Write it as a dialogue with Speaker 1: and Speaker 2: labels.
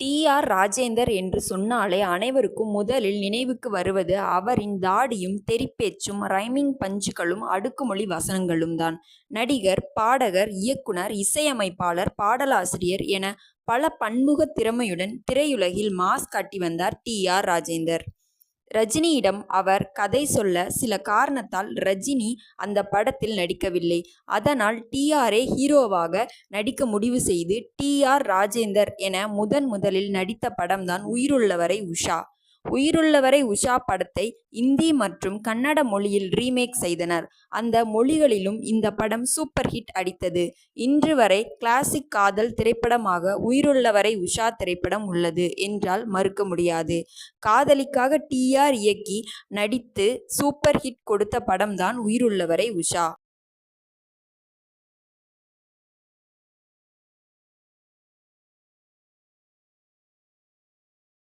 Speaker 1: TR. Rajendar என்று சொன்னாலே அனைவருக்கும் முதலில் நினைவுக்கு வருவது அவரின் தாடியும் தெறிப்பேச்சும் ரைமிங் பஞ்சுகளும் அடுக்குமொழி வசனங்களும் தான். நடிகர், பாடகர், இயக்குனர், இசையமைப்பாளர், பாடலாசிரியர் என பல பன்முக திறமையுடன் திரையுலகில் மாஸ் காட்டி வந்தார் டி.ஆர். ராஜேந்தர். ரஜினியிடம் அவர் கதை சொல்ல சில காரணத்தால் ரஜினி அந்த படத்தில் நடிக்கவில்லை. அதனால் டி.ஆரே ஹீரோவாக நடிக்க முடிவு செய்து டி.ஆர். ராஜேந்தர் என முதலில் நடித்த படம்தான் உயிருள்ளவரை உஷா. உயிருள்ளவரை உஷா படத்தை இந்தி மற்றும் கன்னட மொழியில் ரீமேக் செய்தனர். அந்த மொழிகளிலும் இந்த படம் சூப்பர் ஹிட் அடித்தது. இன்று வரை கிளாசிக் காதல் திரைப்படமாக உயிருள்ளவரை உஷா திரைப்படம் உள்ளது என்றால் மறுக்க முடியாது. காதலிக்காக டி.ஆர். இயக்கி நடித்து சூப்பர் ஹிட் கொடுத்த படம்தான் உயிருள்ளவரை உஷா.